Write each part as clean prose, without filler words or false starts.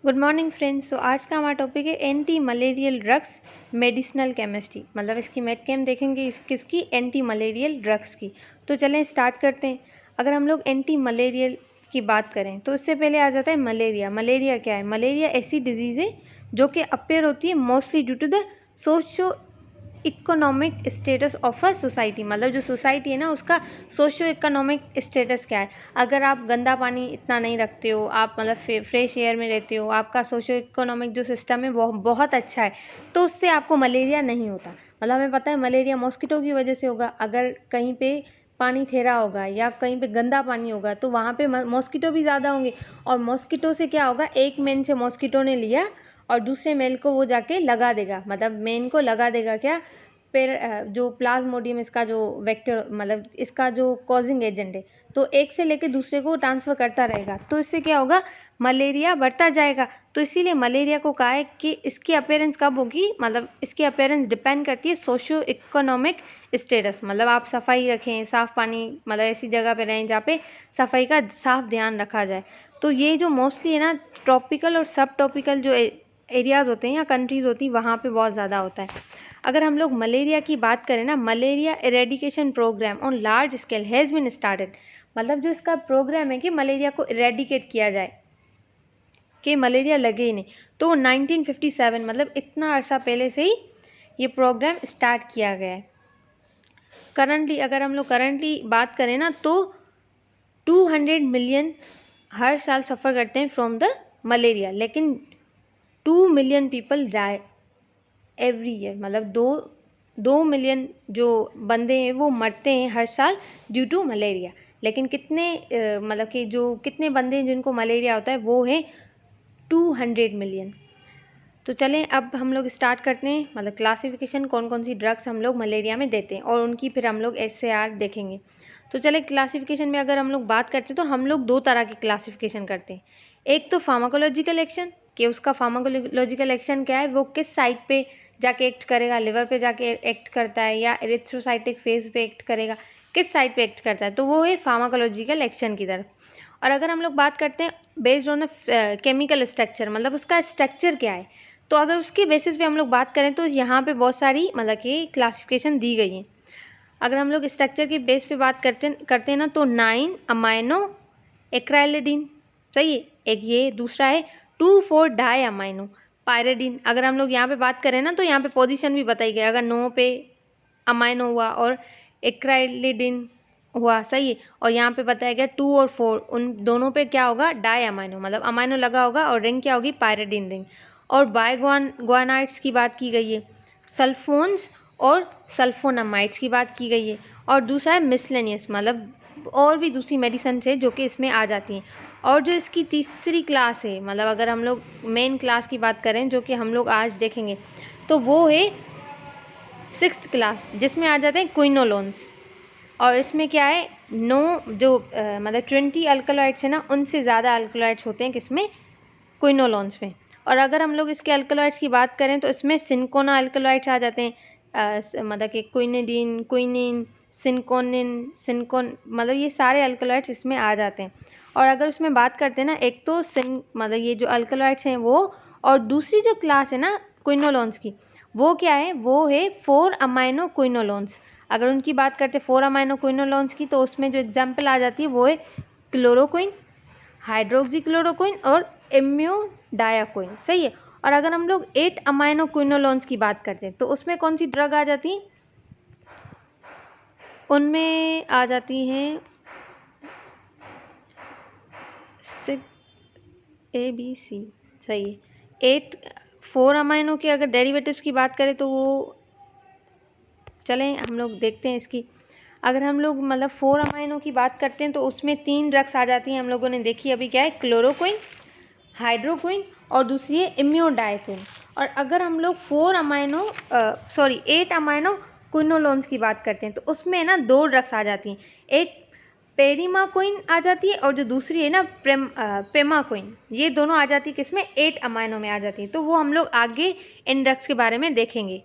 Good morning friends. आज का हमारा टॉपिक है anti malarial drugs medicinal chemistry. मतलब इसकी मेड केम देखेंगे किसकी, एंटी मलेरियल ड्रग्स की। तो चलें स्टार्ट करते हैं। अगर हम लोग एंटी मलेरियल की बात करें तो इससे पहले आ जाता है मलेरिया। मलेरिया क्या है? मलेरिया ऐसी डिजीज़ है जो कि अपेयर होती है mostly due to the socio economic status of a society. मतलब जो सोसाइटी है ना, उसका सोशो इकोनॉमिक स्टेटस क्या है। अगर आप गंदा पानी इतना नहीं रखते हो, आप मतलब फ्रेश एयर में रहते हो, आपका सोशो इकोनॉमिक जो सिस्टम है वो बहुत अच्छा है, तो उससे आपको मलेरिया नहीं होता। मतलब हमें पता है मलेरिया मॉस्किटो की वजह से होगा। अगर कहीं पे पानी ठहरा होगा या कहीं पे गंदा पानी होगा तो वहाँ पे मॉस्किटो भी ज़्यादा होंगे, और मॉस्किटो से क्या होगा, एक मेन से मॉस्किटो ने लिया और दूसरे मेल को वो जाके लगा देगा। मतलब मेन को लगा देगा क्या, फिर जो प्लाज्मोडियम इसका जो वेक्टर, मतलब इसका जो कॉजिंग एजेंट है, तो एक से लेके दूसरे को ट्रांसफ़र करता रहेगा, तो इससे क्या होगा, मलेरिया बढ़ता जाएगा। तो इसीलिए मलेरिया को कहा है कि इसकी अपेयरेंस कब होगी, मतलब इसकी अपेयरेंस डिपेंड करती है सोशो इकोनॉमिक स्टेटस। मतलब आप सफाई रखें, साफ़ पानी, मतलब ऐसी जगह पे रहें जहाँ पे सफाई का साफ ध्यान रखा जाए। तो ये जो मोस्टली है ना, ट्रॉपिकल और सब ट्रॉपिकल जो एरियाज़ होते हैं या कंट्रीज़ होती हैं, वहाँ पे बहुत ज़्यादा होता है। अगर हम लोग मलेरिया की बात करें ना, malaria eradication programme on large scale has been started. मतलब जो इसका प्रोग्राम है कि मलेरिया को इरेडिकेट किया जाए, कि मलेरिया लगे ही नहीं, तो 1957, मतलब इतना अरसा पहले से ही ये प्रोग्राम स्टार्ट किया गया है। करंटली अगर हम लोग करंटली बात करें ना, तो 200 मिलियन हर साल सफ़र करते हैं फ्रॉम द मलेरिया, लेकिन 2 million people die every year. मतलब दो मिलियन जो बंदे हैं वो मरते हैं हर साल ड्यू टू मलेरिया। लेकिन कितने मतलब कि जो कितने बंदे हैं जिनको मलेरिया होता है वो है 200 मिलियन। तो चलें अब हम लोग स्टार्ट करते हैं, मतलब क्लासिफिकेशन, कौन कौन सी ड्रग्स हम लोग मलेरिया में देते हैं और उनकी फिर हम लोग SAR देखेंगे। तो चलें क्लासिफिकेशन में अगर हम लोग बात करते हैं तो हम लोग दो तरह की क्लासिफिकेशन करते हैं। एक तो फार्माकोलॉजिकल एक्शन, कि उसका फार्माकोलॉजिकल एक्शन क्या है, वो किस साइट पे जाके एक्ट करेगा, लिवर पे जाके एक्ट करता है या एरिथ्रोसाइटिक फेज पे एक्ट करेगा, किस साइट पे एक्ट करता है, तो वो है फार्माकोलॉजिकल एक्शन की तरफ। और अगर हम लोग बात करते हैं based on the chemical structure, मतलब उसका स्ट्रक्चर क्या है, तो अगर उसके बेसिस पे हम लोग बात करें तो यहाँ पे बहुत सारी मतलब कि क्लासिफिकेशन दी गई है। अगर हम लोग स्ट्रक्चर के बेस पे बात करते हैं ना, तो 9 अमाइनो एक्राइलिडीन, सही है। एक ये दूसरा है 2,4 डाई अमाइनो पायरिडीन। अगर हम लोग यहाँ पे बात करें ना, तो यहाँ पे पोजीशन भी बताई गई, अगर 9 पे अमाइनो हुआ और एक्राइलिडीन हुआ, सही है, और यहाँ पे बताया गया 2 और 4, उन दोनों पे क्या होगा, डाई अमाइनो, मतलब अमाइनो लगा होगा और रिंग क्या होगी, पायरिडीन रिंग। और बायगुआनाइड्स की बात की गई है, सल्फोन्स और सल्फोनामाइड्स की बात की गई है, और दूसरा है मिसलेनियस, मतलब और भी दूसरी मेडिसिन है जो कि इसमें आ जाती हैं। और जो इसकी तीसरी क्लास है, मतलब अगर हम लोग मेन क्लास की बात करें जो कि हम लोग आज देखेंगे, तो वो है 6th क्लास, जिसमें आ जाते हैं क्विनोलोन्स। और इसमें क्या है, जो मतलब 20 अल्कलॉइड्स है ना, उनसे ज़्यादा अल्कलॉइड्स होते हैं किसमें, क्विनोलोन्स में। और अगर हम लोग इसके अल्कलॉइड्स की बात करें तो इसमें सिंकोना अल्कलॉइड्स आ जाते हैं, मतलब कि क्विनिडीन, क्विनिन, सिंकोन, मतलब ये सारे अल्कलॉइड्स इसमें आ जाते हैं। और अगर उसमें बात करते हैं ना, एक तो मतलब ये जो अल्कलॉइड्स हैं वो, और दूसरी जो क्लास है ना क्विनोलोन्स की, वो क्या है, वो है 4 अमाइनो क्विनोलोन्स। अगर उनकी बात करते हैं 4 अमाइनो क्विनोलोन्स की, तो उसमें जो एग्जाम्पल आ जाती है वो है क्लोरोक्विन, हाइड्रोक्सी क्लोरोक्विन और इम्यूडायाक्विन, सही है। और अगर हम लोग 8 अमाइनो क्विनोलोन्स की बात करते हैं तो उसमें कौन सी ड्रग आ जाती है, उनमें आ जाती हैं ABC, सही है। 4 अमाइनो के अगर डेरिवेटिव्स की बात करें तो वो, चलें हम लोग देखते हैं इसकी। अगर हम लोग मतलब 4 अमाइनो की बात करते हैं तो उसमें 3 ड्रग्स आ जाती हैं, हम लोगों ने देखी अभी, क्या है, क्लोरोक्विन, हाइड्रोक्विन और दूसरी है इम्यूडाइक्विन। और अगर हम लोग 8 अमाइनो क्विनोलोन्स की बात करते हैं तो उसमें ना 2 ड्रग्स आ जाती हैं, एक पेरीमाक्विन आ जाती है और जो दूसरी है ना पेमाक्विन, ये दोनों आ जाती है किसमें, 8 अमाइनो में आ जाती है। तो वो हम लोग आगे इन ड्रग्स के बारे में देखेंगे।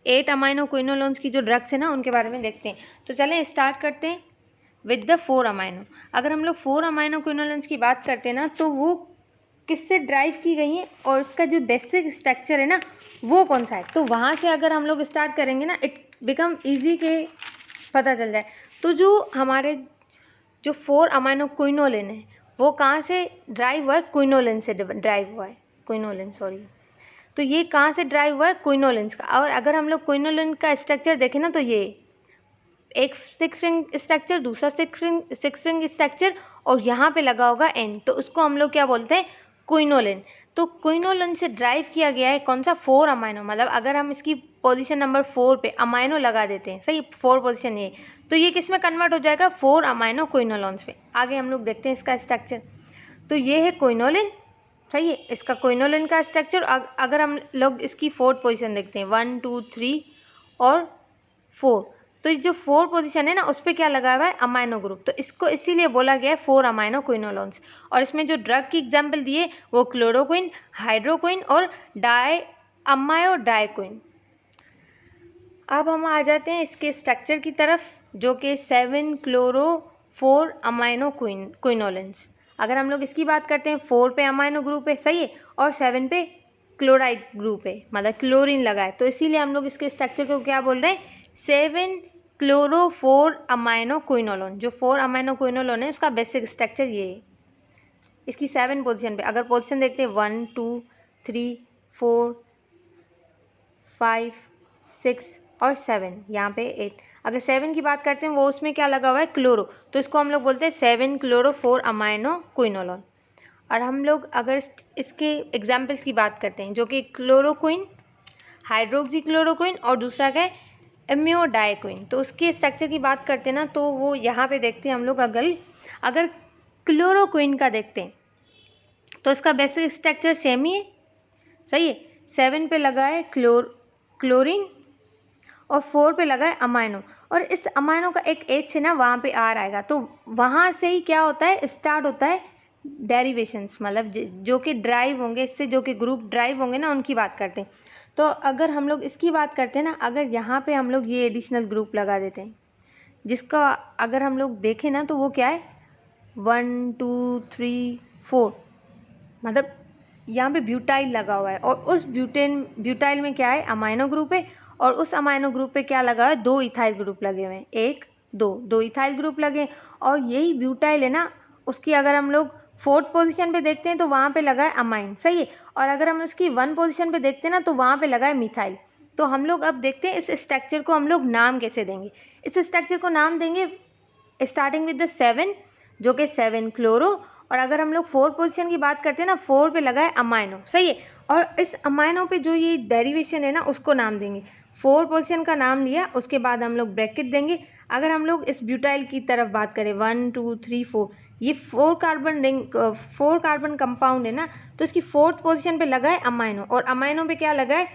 8 अमाइनो क्विनोलोन्स की जो ड्रग्स है ना उनके बारे में देखते हैं। तो चलें स्टार्ट करते हैं विद द 4 अमाइनो। अगर हम लोग 4 अमाइनो क्विनोलोन्स की बात करते हैं ना, तो वो किससे ड्राइव की गई हैं और उसका जो बेसिक स्ट्रक्चर है ना वो कौन सा है। तो वहाँ से अगर हम लोग स्टार्ट करेंगे ना, इट बिकम ईजी के पता चल जाए। तो जो हमारे जो 4 अमाइनो क्विनोलिन है वो कहाँ से ड्राइव हुआ है, क्विनोलिन से ड्राइव हुआ है, क्विनोलिन सॉरी। तो ये कहाँ से ड्राइव हुआ है, क्विनोलिन्स का। और अगर हम लोग क्विनोलिन का स्ट्रक्चर देखें ना, तो ये एक 6 रिंग स्ट्रक्चर, दूसरा 6 रिंग स्ट्रक्चर, और यहाँ पे लगा होगा N, तो उसको हम लोग क्या बोलते हैं, क्विनोलिन। तो क्विनोलिन से ड्राइव किया गया है कौन सा, 4 अमाइनो। मतलब अगर हम इसकी पोजीशन नंबर 4 पे अमाइनो लगा देते हैं, सही, 4 पोजीशन ये, तो ये किस में कन्वर्ट हो जाएगा, 4 अमाइनो क्विनोलिन्स पे। आगे हम लोग देखते हैं इसका स्ट्रक्चर। तो ये है क्विनोलिन, सही है, इसका क्विनोलिन का स्ट्रक्चर। अगर हम लोग इसकी 4th पोजीशन देखते हैं, 1 2 3 और 4, तो जो 4 पोजीशन है ना उस पर क्या लगा हुआ है, अमाइनो ग्रुप। तो इसको इसीलिए बोला गया है 4 अमाइनो क्विनोलिन्स। और इसमें जो ड्रग की एग्जाम्पल दिए वो क्लोरोक्विन, हाइड्रोक्विन और डाइक्विन। अब हम आ जाते हैं इसके स्ट्रक्चर की तरफ, जो कि 7 क्लोरो 4 अमाइनो क्विनोलिन्स। अगर हम लोग इसकी बात करते हैं, 4 पे अमाइनो ग्रुप है, सही है, और 7 पे क्लोराइड ग्रुप है, मतलब क्लोरीन लगा है। तो इसीलिए हम लोग इसके स्ट्रक्चर को क्या बोल रहे हैं, 7 क्लोरो 4 अमाइनो क्विनोलिन। जो 4 अमाइनो क्विनोलिन है उसका बेसिक स्ट्रक्चर ये है। इसकी 7 पोजीशन पे अगर पोजीशन देखते हैं, 1 2 3 4 5 6 और 7, यहाँ पे 8। अगर 7 की बात करते हैं, वो उसमें क्या लगा हुआ है, क्लोरो, तो इसको हम लोग बोलते हैं 7 क्लोरो 4 अमाइनो क्विनोलिन। और हम लोग अगर इसके एग्जाम्पल्स की बात करते हैं, जो कि क्लोरोक्विन, हाइड्रोक्सी क्लोरोक्विन और दूसरा क्या है, एमियोडाइक्विन। तो उसके स्ट्रक्चर की बात करते हैं ना, तो वो यहाँ पे देखते हैं हम लोग। अगर क्लोरोक्विन का देखते हैं तो इसका बेसिक स्ट्रक्चर सेम ही है, सही है। 7 पे लगा है क्लोरीन और 4 पे लगा है अमाइनो, और इस अमाइनो का एक H है ना, वहाँ पे R आएगा। तो वहाँ से ही क्या होता है, स्टार्ट होता है डेरिवेशंस, मतलब जो कि ड्राइव होंगे, इससे जो कि ग्रुप ड्राइव होंगे ना, उनकी बात करते हैं। तो अगर हम लोग इसकी बात करते हैं ना, अगर यहाँ पे हम लोग ये एडिशनल ग्रुप लगा देते हैं, जिसका अगर हम लोग देखें ना, तो वो क्या है, 1 2 3 4, मतलब यहाँ पे ब्यूटाइल लगा हुआ है, और उस ब्यूटाइल में क्या है, अमाइनो ग्रुप है, और उस अमाइनो ग्रुप पे क्या लगा हुआ है, 2 इथाइल ग्रुप लगे हुए हैं, 1 2 इथाइल ग्रुप लगे। और यही ब्यूटाइल है ना, उसकी अगर हम लोग 4th पोजीशन पे देखते हैं तो वहाँ पे लगा है अमाइन, सही है। और अगर हम उसकी 1 पोजीशन पे देखते हैं ना, तो वहाँ पे लगा है मिथाइल। तो हम लोग अब देखते हैं इस स्ट्रक्चर को हम लोग नाम कैसे देंगे। इस स्ट्रक्चर को नाम देंगे स्टार्टिंग विद द 7, जो कि 7 क्लोरो, और अगर हम लोग 4 पोजीशन की बात करते हैं ना, 4 पे लगा है अमाइनो, सही है। और इस अमाइनो पे जो ये डेरिवेशन है ना, उसको नाम देंगे। 4 पोजीशन का नाम लिया, उसके बाद हम लोग ब्रैकेट देंगे। अगर हम लोग इस ब्यूटाइल की तरफ बात करें, 1 2 3 4, ये 4 कार्बन कंपाउंड है ना, तो इसकी 4th पोजीशन पे लगा है अमाइनो, और अमाइनो पे क्या लगा है,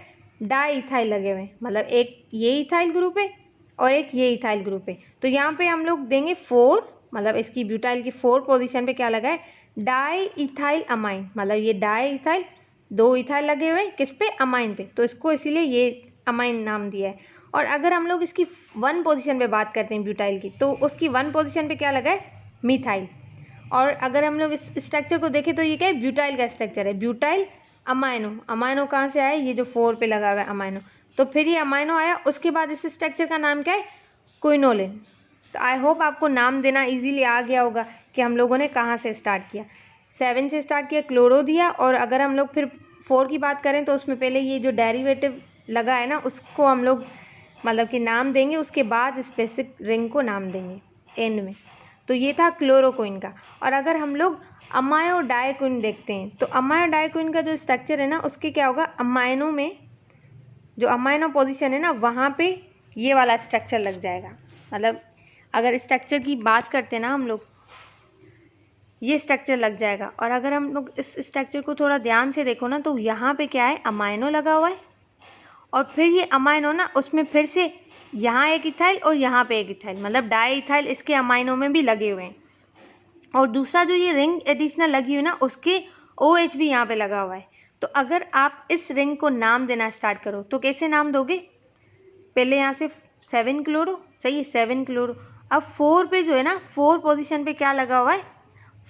डाई इथाइल लगे हुए, मतलब एक ये इथाइल ग्रुप है और एक ये इथाइल ग्रुप है। तो यहाँ पे हम लोग देंगे 4, मतलब इसकी ब्यूटाइल की 4 पोजीशन पे क्या लगा है, डाई इथाइल अमाइन, मतलब ये डाई इथाइल, 2 इथाइल लगे हुए किस पे, अमाइन पे, तो इसको इसीलिए ये अमाइन नाम दिया है। और अगर हम लोग इसकी 1 पोजीशन पे बात करते हैं ब्यूटाइल की, तो उसकी 1 पोजीशन पे क्या लगा है, मिथाइल। और अगर हम लोग इस स्ट्रक्चर को देखें तो ये क्या है, ब्यूटाइल का स्ट्रक्चर है, ब्यूटाइल अमाइनो कहाँ से आया, ये जो 4 पे लगा हुआ है अमाइनो, तो फिर ये अमाइनो आया, उसके बाद इस स्ट्रक्चर का नाम क्या है, क्विनोलिन। तो आई होप आपको नाम देना इजीली आ गया होगा कि हम लोगों ने कहाँ से स्टार्ट किया। 7 से स्टार्ट किया, क्लोरो दिया, और अगर हम लोग फिर 4 की बात करें तो उसमें पहले ये जो डेरिवेटिव लगा है ना, उसको हम लोग मतलब कि नाम देंगे, उसके बाद स्पेसिफिक रिंग को नाम देंगे एंड में। तो ये था क्लोरोक्विन का। और अगर हम लोग अमायोडाइक्विन देखते हैं, तो अमायोडाइक्विन का जो स्ट्रक्चर है ना, उसके क्या होगा, अमाइनो में जो अमाइनो पोजीशन है ना, वहाँ पे ये वाला स्ट्रक्चर लग जाएगा। मतलब अगर स्ट्रक्चर की बात करते हैं ना हम लोग, ये स्ट्रक्चर लग जाएगा। और अगर हम लोग इस स्ट्रक्चर को थोड़ा ध्यान से देखो ना, तो यहाँ पे क्या है, अमाइनो लगा हुआ है, और फिर ये अमाइनो ना, उसमें फिर से यहाँ एक इथाइल और यहाँ पे एक इथाइल, मतलब डाई इथाइल इसके अमाइनो में भी लगे हुए हैं। और दूसरा जो ये रिंग एडिशनल लगी हुई ना, उसके OH भी यहाँ पे लगा हुआ है। तो अगर आप इस रिंग को नाम देना स्टार्ट करो तो कैसे नाम दोगे, पहले यहाँ से 7 क्लोरो, सही है, 7 क्लोरो। अब 4 पे जो है ना, 4 पोजीशन पे क्या लगा हुआ है,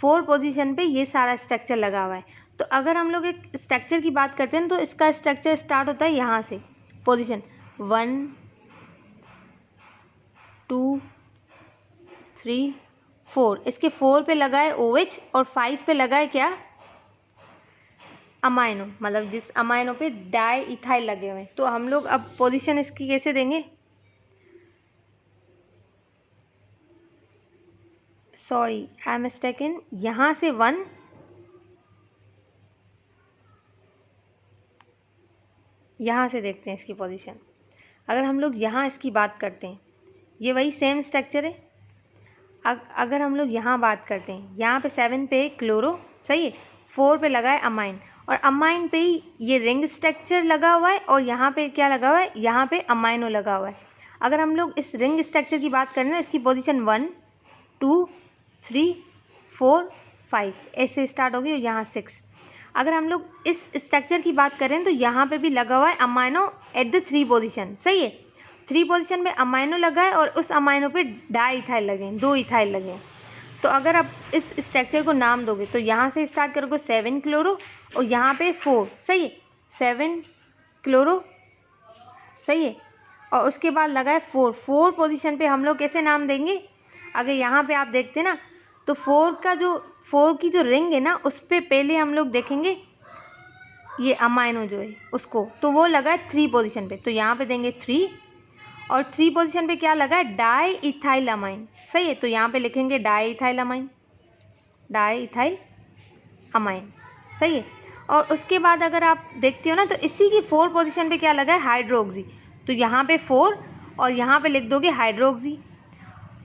4 पोजीशन पे ये सारा स्ट्रक्चर लगा हुआ है। तो अगर हम लोग एक स्ट्रक्चर की बात करते हैं तो इसका स्ट्रक्चर स्टार्ट होता है यहाँ से, पोजीशन 1 2 3 4, इसके 4 पे लगा है OH और 5 पे लगा है क्या, अमाइनो, मतलब जिस अमाइनो पे डाई इथाइल लगे हुए हैं। तो हम लोग अब पोजीशन इसकी कैसे देंगे, सॉरी आई एम मिस्टेकन, यहाँ से 1 यहाँ से देखते हैं इसकी पोजीशन। अगर हम लोग यहाँ इसकी बात करते हैं, ये वही सेम स्ट्रक्चर है। अगर हम लोग यहाँ बात करते हैं, यहाँ पे 7 पे क्लोरो, सही है, 4 पे लगा है अमाइन, और अमाइन पे ही ये रिंग स्ट्रक्चर लगा हुआ है, और यहाँ पे क्या लगा हुआ है, यहाँ पे अमाइनो लगा हुआ है। अगर हम लोग इस रिंग स्ट्रक्चर की बात करें ना, इसकी पोजीशन 1 2 3 4 5 ऐसे स्टार्ट होगी, और यहाँ 6। अगर हम लोग इस स्ट्रक्चर की बात करें तो यहाँ पे भी लगा हुआ है अमाइनो एट द 3 पोजीशन, सही है, 3 पोजीशन पे अमाइनो लगा है, और उस अमाइनो पे डाई इथाइल लगे हैं, 2 इथाइल लगे हैं। तो अगर आप इस स्ट्रक्चर को नाम दोगे तो यहाँ से स्टार्ट करोगे 7 क्लोरो, और यहाँ पे 4, सही है, 7 क्लोरो, सही है, और उसके बाद लगा है 4 पोजीशन पे हम लोग कैसे नाम देंगे। अगर यहाँ पे आप देखते ना, तो 4 की जो रिंग है ना, उस पर पहले हम लोग देखेंगे ये अमाइनो जो है उसको, तो वो लगा है 3 पोजीशन पे, तो यहाँ पे देंगे 3, और 3 पोजीशन पे क्या लगा है, डाई इथाइल अमाइन, सही है, तो यहाँ पे लिखेंगे die ethyl amine, die ethyl amine, सही है। और उसके बाद अगर आप देखते हो ना, तो इसी की 4 पोजीशन पे क्या लगा है, हाइड्रोक्सी, तो यहाँ पे 4 और यहाँ पे लिख दोगे हाइड्रोक्सी,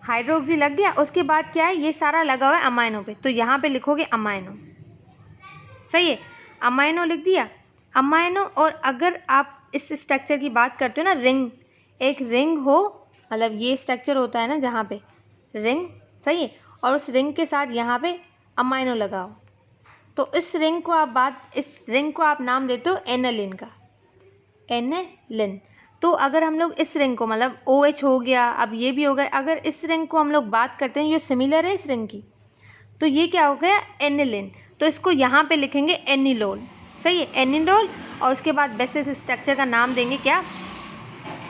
हाइड्रोक्सी लग गया। उसके बाद क्या है, ये सारा लगा हुआ है अमाइनो पे, तो यहाँ पे लिखोगे अमाइनो, सही है, अमाइनो लिख दिया, अमाइनो। और अगर आप इस स्ट्रक्चर की बात करते हो ना, रिंग, एक रिंग हो, मतलब ये स्ट्रक्चर होता है ना जहाँ पे रिंग, सही है, और उस रिंग के साथ यहाँ पे अमाइनो लगाओ, तो इस रिंग को आप नाम देते हो एनालिन का, एनालिन। तो अगर हम लोग इस रिंग को, मतलब OH हो गया, अब ये भी हो गया, अगर इस रिंग को हम लोग बात करते हैं, ये सिमिलर है इस रिंग की, तो ये क्या हो गया, एनिलिन, तो इसको यहाँ पे लिखेंगे एनिलोल, सही है, एनिलोल। और उसके बाद बेसिक स्ट्रक्चर का नाम देंगे क्या,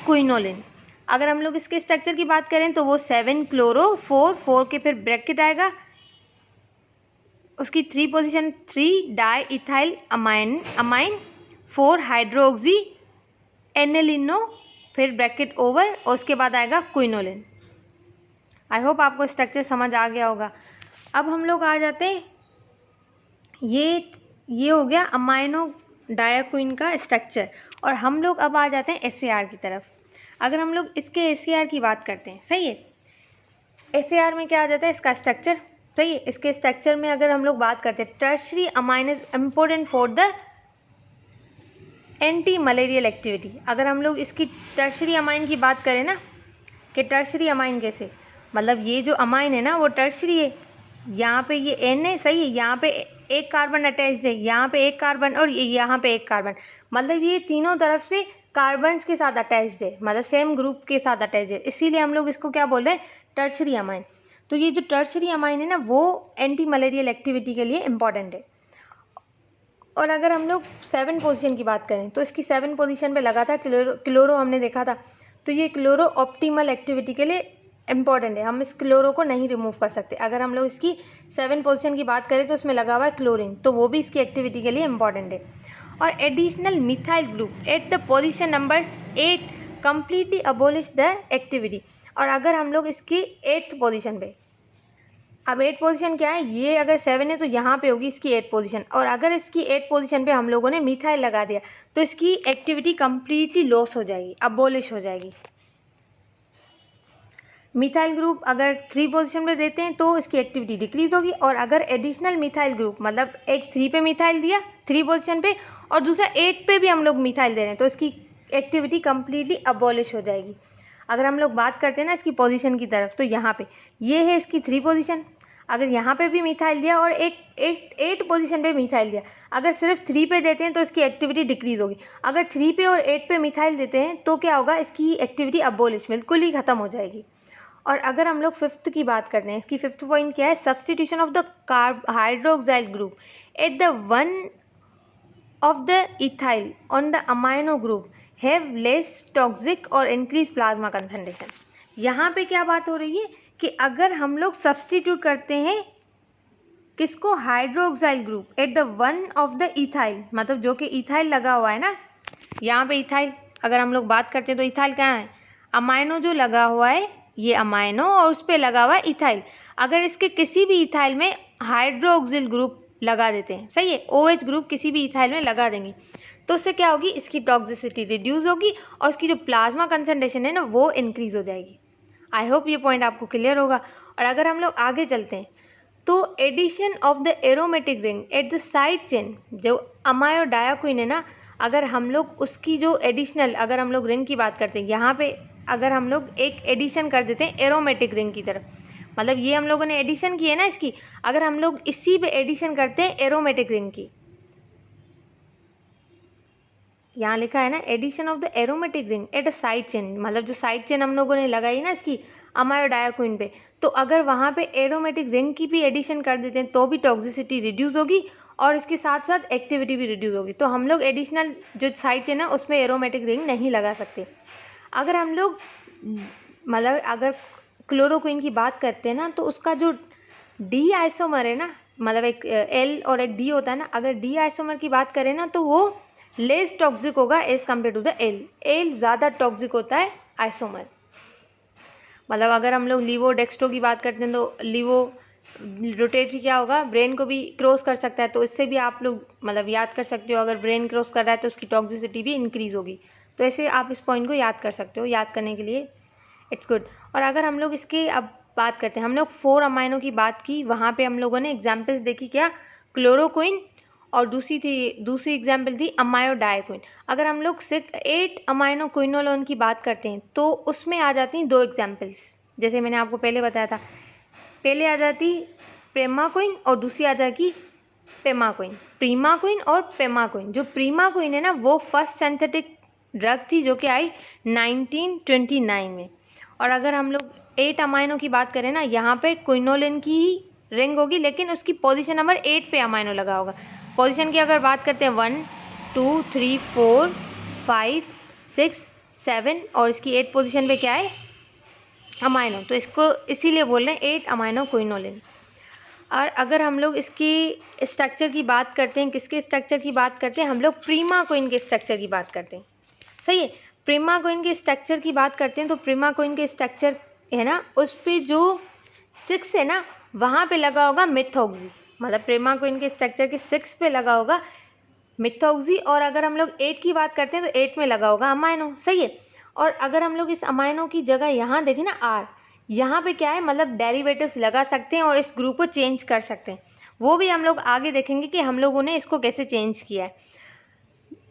क्विनोलिन। अगर हम लोग इसके स्ट्रक्चर की बात करें तो वो 7 क्लोरो 4 के फिर ब्रैकेट आएगा, उसकी 3 position 3 di ethyl amine 4 hydroxy anilino, फिर ब्रैकेट ओवर, और उसके बाद आएगा क्विनोलिन। आई होप आपको स्ट्रक्चर समझ आ गया होगा। अब हम लोग आ जाते हैं, ये हो गया अमाइनो डायाक्विन का स्ट्रक्चर, और हम लोग अब आ जाते हैं SAR की तरफ। अगर हम लोग इसके SAR की बात करते हैं, सही है, SAR में क्या आ जाता है, इसका स्ट्रक्चर, सही है, इसके स्ट्रक्चर में अगर हम लोग बात करते हैं, tertiary amine is important for the anti malarial activity. अगर हम लोग इसकी टर्शरी अमाइन की बात करें ना, कि टर्शरी अमाइन कैसे, मतलब ये जो अमाइन है ना वो टर्शरी है, यहाँ पे ये N है, सही है, यहाँ पे एक कार्बन अटैच्ड है, यहाँ पे एक कार्बन, और यहाँ पे एक कार्बन, मतलब ये तीनों तरफ से कार्बन्स के साथ अटैच्ड है, मतलब सेम ग्रुप के साथ अटैच्ड है, इसीलिए हम लोग इसको क्या बोल रहे हैं, टर्शरी अमाइन। तो ये जो टर्शरी अमाइन है ना, वो एंटी मलेरियल एक्टिविटी के लिए इम्पॉर्टेंट है। और अगर हम लोग 7 पोजीशन की बात करें तो इसकी 7 पोजीशन पे लगा था क्लोरो हमने देखा था, तो ये क्लोरो ऑप्टिमल एक्टिविटी के लिए इम्पॉर्टेंट है, हम इस क्लोरो को नहीं रिमूव कर सकते। अगर हम लोग इसकी 7 पोजीशन की बात करें तो इसमें लगा हुआ है क्लोरीन, तो वो भी इसकी एक्टिविटी के लिए इम्पॉर्टेंट है। और additional methyl group at the position number 8 completely abolish the activity. और अगर हम लोग इसकी 8th पोजीशन पे, अब 8 पोजीशन क्या है, ये अगर 7 है तो यहाँ पे होगी इसकी 8 पोजीशन, और अगर इसकी 8 पोजीशन पे हम लोगों ने मिथाइल लगा दिया तो इसकी एक्टिविटी कम्प्लीटली लॉस हो जाएगी, अबोलिश हो जाएगी। मिथाइल ग्रुप अगर 3 पोजीशन पे देते हैं तो इसकी एक्टिविटी डिक्रीज होगी, और अगर एडिशनल मिथाइल ग्रुप, मतलब एक 3 पे मिथाइल दिया 3 पोजीशन पे, और दूसरा 8 पे भी हम लोग मिथाइल दे रहे हैं, तो इसकी एक्टिविटी कम्प्लीटली अबोलिश हो जाएगी। अगर हम लोग बात करते हैं ना इसकी पोजीशन की तरफ, तो यहाँ पे ये है इसकी 3 पोजीशन, अगर यहाँ पे भी मिथाइल दिया और एक 8 पोजीशन पे मिथाइल दिया, अगर सिर्फ 3 पे देते हैं तो इसकी एक्टिविटी डिक्रीज होगी, अगर 3 पे और 8 पे मिथाइल देते हैं तो क्या होगा, इसकी एक्टिविटी अबोलिश, बिल्कुल ही ख़त्म हो जाएगी। और अगर हम लोग फिफ्थ की बात करते हैं, इसकी फिफ्थ पॉइंट क्या है, substitution of the hydroxyl group at the one of the ethyl on the amino group have less toxic और इंक्रीज प्लाज्मा कंसंट्रेशन। यहाँ पे क्या बात हो रही है कि अगर हम लोग सब्सटीट्यूट करते हैं किसको, hydroxyl group at the one of the ethyl, मतलब जो कि इथाइल लगा हुआ है ना, यहाँ पे इथाइल अगर हम लोग बात करते हैं तो इथाइल कहाँ है, अमाइनो जो लगा हुआ है ये अमाइनो और उस पर लगा हुआ है इथाइल। अगर इसके किसी भी इथाइल में हाइड्रोक्सिल ग्रुप लगा देते हैं, सही है, OH ग्रुप किसी भी इथाइल में लगा देंगे तो उससे क्या होगी, इसकी टॉक्सिसिटी रिड्यूस होगी और इसकी जो प्लाज्मा कंसंट्रेशन है ना वो इंक्रीज हो जाएगी। आई होप ये पॉइंट आपको क्लियर होगा। और अगर हम लोग आगे चलते हैं तो addition of the aromatic ring at the side chain, जो अमायोडायाक्विन है ना, अगर हम लोग उसकी जो एडिशनल, अगर हम लोग रिंग की बात करते हैं, यहाँ पे अगर हम लोग एक एडिशन कर देते हैं एरोमेटिक रिंग की तरफ, मतलब ये हम लोगों ने एडिशन की है ना इसकी, अगर हम लोग इसी पे एडिशन करते हैं एरोमेटिक रिंग की, यहाँ लिखा है ना addition of the aromatic ring at a side chain, मतलब जो साइड चेन हम लोगों ने लगाई ना इसकी अमायोडायाक्विन पे, तो अगर वहाँ पे एरोमेटिक रिंग की भी एडिशन कर देते हैं तो भी टॉक्सिसिटी रिड्यूस होगी और इसके साथ साथ एक्टिविटी भी रिड्यूस होगी। तो हम लोग एडिशनल जो साइड चेन है उसमें एरोमेटिक रिंग नहीं लगा सकते। अगर हम लोग मतलब अगर क्लोरोक्विन की बात करते हैं ना तो उसका जो डी आइसोमर है ना, मतलब एक एल और एक डी होता है ना, अगर डी आइसोमर की बात करें ना तो वो लेस टॉक्सिक होगा as compare to the L. L ज़्यादा टॉक्सिक होता है आइसोमर। मतलब अगर हम लोग लीवो डेक्स्ट्रो की बात करते हैं तो लीवो रोटेटरी क्या होगा, ब्रेन को भी क्रॉस कर सकता है, तो इससे भी आप लोग मतलब याद कर सकते हो, अगर ब्रेन क्रॉस कर रहा है तो उसकी टॉक्सिसिटी भी इंक्रीज होगी। तो ऐसे आप इस पॉइंट को याद कर सकते हो, याद करने के लिए इट्स गुड। और अगर हम लोग इसके अब बात करते हैं, हम लोग 4 अमाइनो की बात की, वहाँ पे हम लोगों ने एग्जाम्पल्स देखी, क्या, क्लोरोक्विन और दूसरी एग्जाम्पल थी अमायोडायाक्विन। अगर हम लोग 8 अमाइनो क्विनोलोन की बात करते हैं तो उसमें आ जाती हैं 2 एग्जाम्पल्स, जैसे मैंने आपको पहले बताया था, पहले आ जाती प्रेमाक्विन और दूसरी आ जाएगी पेमाक्विन। प्रीमाक्विन और पेमाक्विन, जो प्रीमाक्विन है ना वो फर्स्ट सिंथेटिक ड्रग थी जो कि आई 1929 में। और अगर हम लोग 8 अमाइनो की बात करें ना, यहाँ पे क्विनोलिन की रिंग होगी लेकिन उसकी पोजीशन नंबर 8 पे अमाइनो लगा होगा। पोजीशन की अगर बात करते हैं 1 2 3 4 5 6 7 और इसकी 8 पोजीशन पे क्या है, अमाइनो, तो इसको इसीलिए बोल रहे हैं 8 अमाइनो क्विनोलिन। और अगर हम लोग इसकी स्ट्रक्चर की बात करते हैं, किसके स्ट्रक्चर की बात करते हैं, हम लोग प्रीमाक्विन के स्ट्रक्चर की बात करते हैं, सही है। प्रीमाक्विन के स्ट्रक्चर की बात करते हैं तो प्रीमाक्विन के स्ट्रक्चर है ना, उस पर जो 6 है ना वहाँ पे लगा होगा मिथोक्सी, मतलब प्रीमाक्विन के स्ट्रक्चर के 6 पे लगा होगा मिथोक्सी। और अगर हम लोग 8 की बात करते हैं तो 8 में लगा होगा अमाइनो, सही है। और अगर हम लोग इस अमाइनो की जगह यहाँ देखें ना R, यहाँ पे क्या है, मतलब डेरिवेटिव्स लगा सकते हैं और इस ग्रुप को चेंज कर सकते हैं, वो भी हम लोग आगे देखेंगे कि हम लोगों ने इसको कैसे चेंज किया है।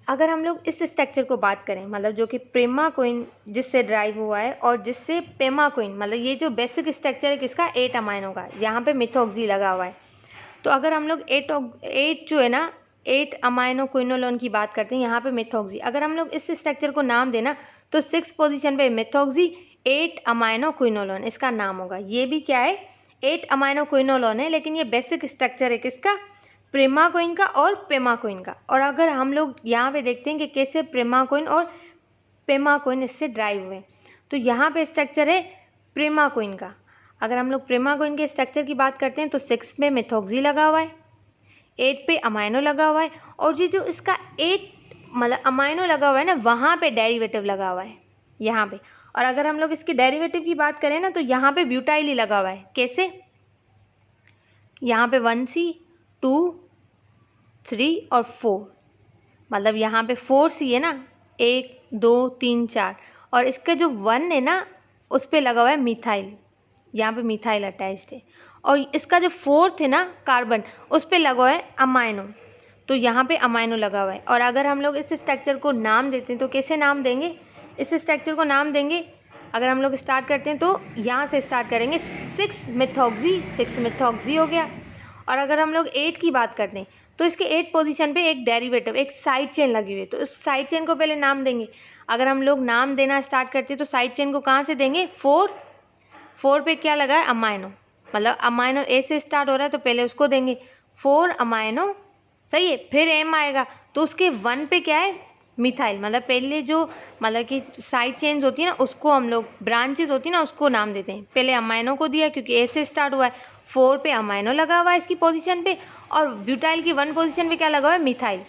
अगर हम लोग इस स्ट्रक्चर को बात करें, मतलब जो कि प्रीमाक्विन जिससे ड्राइव हुआ है और जिससे पेमाक्विन, मतलब ये जो बेसिक स्ट्रक्चर है किसका, 8 अमाइनो का, यहाँ पे मिथोक्सी लगा हुआ है। तो अगर हम लोग 8 जो है ना 8 अमाइनो क्विनोलोन की बात करते हैं, यहाँ पे मिथोक्सी, अगर हम लोग इस स्ट्रक्चर को नाम देना तो 6 पोजीशन पे मिथोक्सी, 8 अमाइनो क्विनोलोन इसका नाम होगा। ये भी क्या है, 8 अमाइनो क्विनोलोन है, लेकिन ये बेसिक स्ट्रक्चर है किसका, प्रीमाक्विन का और पेमाक्विन का। और अगर हम लोग यहाँ पे देखते हैं कि कैसे प्रीमाक्विन और पेमाक्विन इससे ड्राइव हुए, तो यहाँ पे स्ट्रक्चर है प्रीमाक्विन का। अगर हम लोग प्रीमाक्विन के स्ट्रक्चर की बात करते हैं तो 6 पे मिथोक्सी लगा हुआ है, 8 पे अमाइनो लगा हुआ है, और ये जो इसका 8 मतलब अमाइनो लगा हुआ है ना वहाँ पे डेरिवेटिव लगा हुआ है यहाँ पे। और अगर हम लोग इसके डेरिवेटिव की बात करें ना तो यहाँ पे ब्यूटाइल ही लगा हुआ है, कैसे, यहाँ पे 1C 2 3 और 4, मतलब यहाँ पे 4C है ना, 1 2 3 4, और इसका जो 1 है ना उस पर लगा हुआ है मिथाइल, यहाँ पे मिथाइल अटैच्ड है, और इसका जो 4th है ना कार्बन उस पर लगा हुआ है अमाइनो, तो यहाँ पे अमाइनो लगा हुआ है। और अगर हम लोग इस स्ट्रक्चर को नाम देते हैं तो कैसे नाम देंगे, इस स्ट्रक्चर को नाम देंगे, अगर हम लोग स्टार्ट करते हैं तो यहाँ से स्टार्ट करेंगे, 6 मिथोक्सी हो गया। और अगर हम लोग 8 की बात करते हैं तो इसके 8 पोजीशन पे एक डेरिवेटिव, एक साइड चेन लगी हुई है, तो उस साइड चेन को पहले नाम देंगे। अगर हम लोग नाम देना स्टार्ट करते हैं तो साइड चेन को कहाँ से देंगे, 4 4 पे क्या लगा है, अमाइनो, मतलब अमाइनो ए से स्टार्ट हो रहा है तो पहले उसको देंगे 4 अमाइनो, सही है। फिर एम आएगा तो उसके 1 पे क्या है, मिथाइल, मतलब पहले जो मतलब कि साइड चेन्स होती है ना उसको हम लोग, ब्रांचेस होती है ना उसको नाम देते हैं। पहले अमाइनो को दिया क्योंकि ए से स्टार्ट हुआ है, 4 पे अमाइनो लगा हुआ है इसकी पोजीशन पे, और ब्यूटाइल की 1 पोजीशन पे क्या लगा हुआ है, मिथाइल,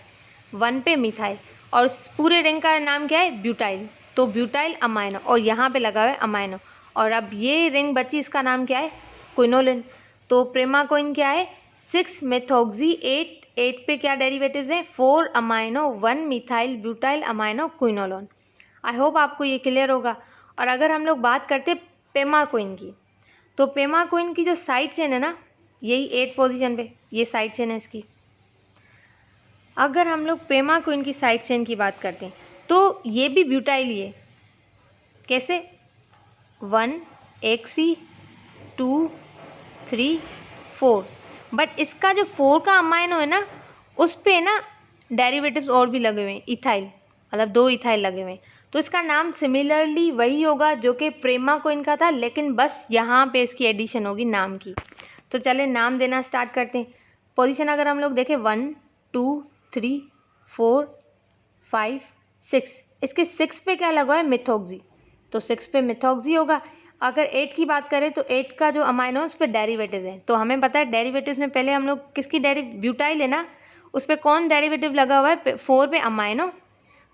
1 पे मिथाइल, और पूरे रिंग का नाम क्या है, ब्यूटाइल, तो ब्यूटाइल अमाइनो, और यहाँ पे लगा हुआ है अमाइनो। और अब ये रिंग बची, इसका नाम क्या है, क्विनोलिन। तो प्रेमाक्विन क्या है, 6 मेथोक्सी 8 पे क्या डेरिवेटिव्स हैं, 4 amino 1 methyl butyl amino quinolone. आई होप आपको ये क्लियर होगा। और अगर हम लोग बात करते पेमाक्विन की, तो पेमाक्विन की जो साइड चेन है ना, यही 8 पोजीशन पे ये साइड चेन है इसकी। अगर हम लोग पेमाक्विन की साइड चेन की बात करते हैं तो ये भी ब्यूटाइल ही है। कैसे, 1 एक सी 2 3 4, बट इसका जो 4 का अमाइनो है ना उस पे ना डेरिवेटिव्स और भी लगे हुए हैं, इथाइल, मतलब 2 इथाइल लगे हुए हैं, तो इसका नाम सिमिलरली वही होगा जो कि प्रेमाक्विन का था, लेकिन बस यहाँ पे इसकी एडिशन होगी नाम की। तो चले नाम देना स्टार्ट करते हैं। पोजीशन अगर हम लोग देखें 1 2 3 4 5 6, इसके 6 पे क्या लगा है, मिथोक्सी, तो 6 पे मिथोक्सी होगा। अगर 8 की बात करें तो 8 का जो अमाइनो उस पर डेरिवेटिव है, तो हमें पता है डेरिवेटिव्स में पहले हम लोग किसकी ब्यूटाइल है ना, उस पर कौन डेरिवेटिव लगा हुआ है, 4 पे अमाइनो,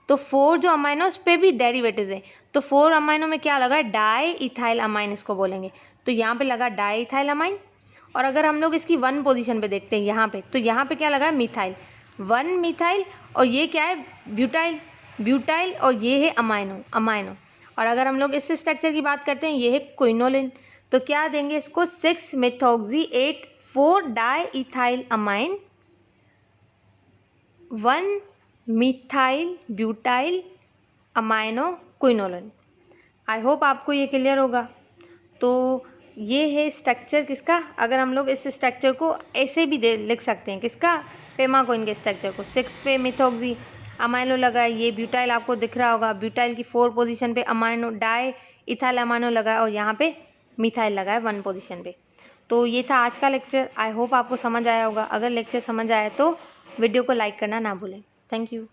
तो 4 जो अमाइनो उस पर भी डेरिवेटिव है, तो 4 अमाइनो में क्या लगा है, डाई इथाइल अमाइन इसको बोलेंगे, तो यहाँ पे लगा डाई इथाइल अमाइन। और अगर हम लोग इसकी 1 पोजीशन पे देखते हैं यहाँ पे, तो यहाँ पे क्या लगा है, मिथाइल, 1 मिथाइल, और ये क्या है, ब्यूटाइल, ब्यूटाइल, और ये है अमाइनो, अमाइनो। और अगर हम लोग इस स्ट्रक्चर की बात करते हैं, ये है क्विनोलिन, तो क्या देंगे इसको, 6 methoxy 8 4 die ethyl amine 1 methyl butyl amino quinoline. I hope आपको ये क्लियर होगा। तो ये है स्ट्रक्चर किसका, अगर हम लोग इस स्ट्रक्चर को ऐसे भी लिख सकते हैं, किसका, पेमाक्विन के स्ट्रक्चर को, 6 पे मिथोक्सी अमाइनो लगा है, ये ब्यूटाइल आपको दिख रहा होगा, ब्यूटाइल की 4 पोजीशन पे अमाइनो डाई इथाइल अमाइनो लगा है, और यहाँ पे मिथाइल लगा है 1 पोजीशन पे। तो ये था आज का लेक्चर। आई होप आपको समझ आया होगा। अगर लेक्चर समझ आया तो वीडियो को लाइक करना ना भूलें। Thank you.